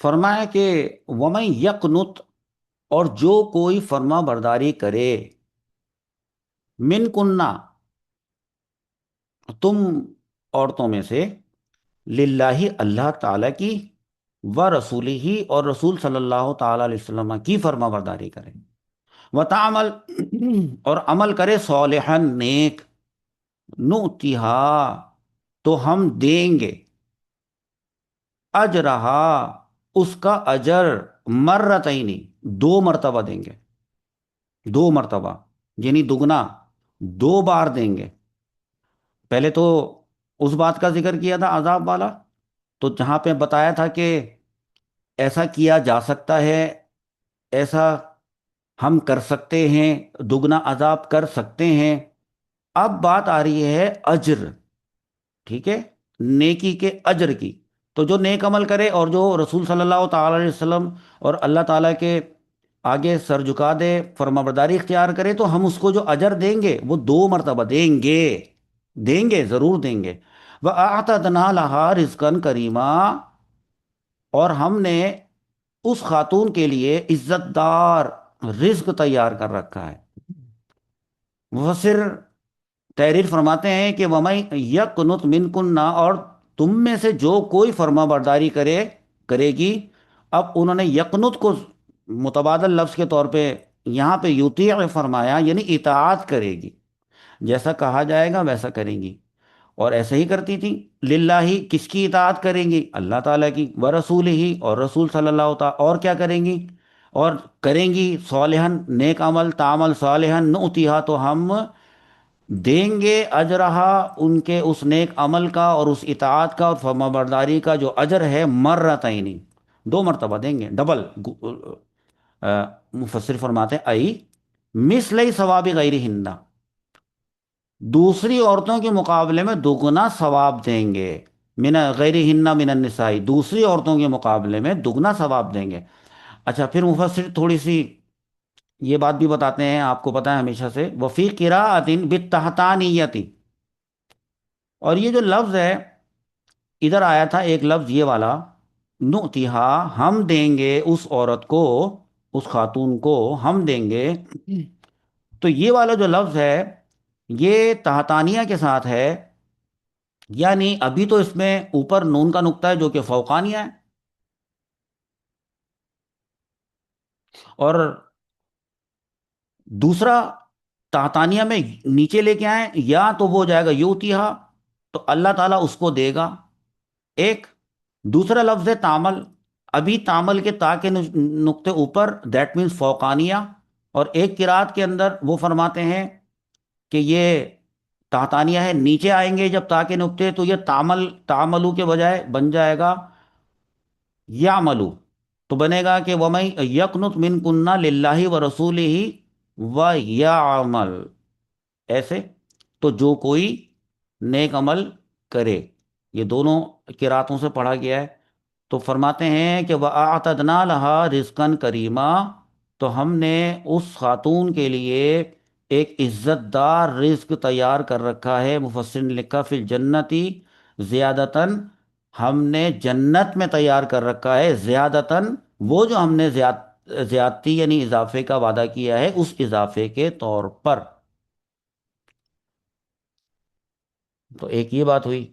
فرمایا کہ وَمَن یقنت، اور جو کوئی فرما برداری کرے، من کننا، تم عورتوں میں سے، للہ اللہ تعالی کی، و رسول ہی، اور رسول صلی اللہ تعالی علیہ وسلم کی فرما برداری کرے، و تعمل، اور عمل کرے، صالحا نیک، نؤتیہا، تو ہم دیں گے، اجرہا، اس کا اجر، مرتین، دو مرتبہ دیں گے، دو مرتبہ، یعنی دگنا، دو بار دیں گے۔ پہلے تو اس بات کا ذکر کیا تھا عذاب والا، تو جہاں پہ بتایا تھا کہ ایسا کیا جا سکتا ہے، ایسا ہم کر سکتے ہیں، دگنا عذاب کر سکتے ہیں۔ اب بات آ رہی ہے اجر، ٹھیک ہے، نیکی کے اجر کی۔ تو جو نیک عمل کرے اور جو رسول صلی اللہ تعالی علیہ وسلم اور اللہ تعالیٰ کے آگے سر جھکا دے، فرما برداری اختیار کرے، تو ہم اس کو جو اجر دیں گے وہ دو مرتبہ دیں گے، دیں گے، ضرور دیں گے۔ وَأَعْتَدْنَا لَهَا رِزْقًا كَرِيمًا، اور ہم نے اس خاتون کے لیے عزت دار رزق تیار کر رکھا ہے۔ مفسر تحریر فرماتے ہیں کہ وَمَن یقنت منکن، اور تم میں سے جو کوئی فرما برداری کرے گی۔ اب انہوں نے یقنت کو متبادل لفظ کے طور پہ یہاں پہ یطیع فرمایا، یعنی اطاعت کرے گی، جیسا کہا جائے گا ویسا کریں گی، اور ایسے ہی کرتی تھی۔ للہ، کس کی اطاعت کریں گی؟ اللہ تعالیٰ کی، ورسول ہی، اور رسول صلی اللہ تعالیٰ، اور کیا کریں گی؟ اور کریں گی صالحن، نیک عمل، تعمل صالحن نؤتیہا، تو ہم دیں گے اجرہا، ان کے اس نیک عمل کا اور اس اطاعت کا اور فرما برداری کا جو اجر ہے، مرتین، دو مرتبہ دیں گے، ڈبل۔ مفسر فرماتے ہیں ای مثل ثواب غیر ہند، دوسری عورتوں کے مقابلے میں دگنا ثواب دیں گے، من غیر ہن من النساء، دوسری عورتوں کے مقابلے میں دگنا ثواب دیں گے۔ اچھا، پھر مفسر تھوڑی سی یہ بات بھی بتاتے ہیں، آپ کو پتہ ہے ہمیشہ سے، وفی قراءۃ بالتحتانیۃ، اور یہ جو لفظ ہے ادھر آیا تھا، ایک لفظ یہ والا، نؤتیہا، ہم دیں گے اس عورت کو، اس خاتون کو ہم دیں گے، تو یہ والا جو لفظ ہے یہ تحتانیہ کے ساتھ ہے، یعنی ابھی تو اس میں اوپر نون کا نقطہ ہے جو کہ فوقانیہ ہے، اور دوسرا تحتانیہ میں نیچے لے کے آئیں، یا تو وہ ہو جائے گا یوتیہا، تو اللہ تعالیٰ اس کو دے گا، ایک۔ دوسرا لفظ ہے تامل، ابھی تامل کے تا کے نقطے اوپر، دیٹ مینس فوقانیہ، اور ایک قرات کے اندر وہ فرماتے ہیں کہ یہ تحتانیہ ہے، نیچے آئیں گے جب تا کے نقطے، تو یہ تامل، تاملو کے بجائے بن جائے گا یعملو، تو بنے گا کہ وَمَن یقنت منکن للہ ورسولہ ویعمل، ایسے۔ تو جو کوئی نیک عمل کرے، یہ دونوں قراتوں سے پڑھا گیا ہے۔ تو فرماتے ہیں کہ وَأَعْتَدْنَا لَهَا رِزْقًا كَرِيمًا، تو ہم نے اس خاتون کے لیے ایک عزت دار رزق تیار کر رکھا ہے۔ مفسر نے لکھا فی الجنتی زیادتاً، ہم نے جنت میں تیار کر رکھا ہے زیادتاً، وہ جو ہم نے زیادتی یعنی اضافے کا وعدہ کیا ہے، اس اضافے کے طور پر۔ تو ایک یہ بات ہوئی۔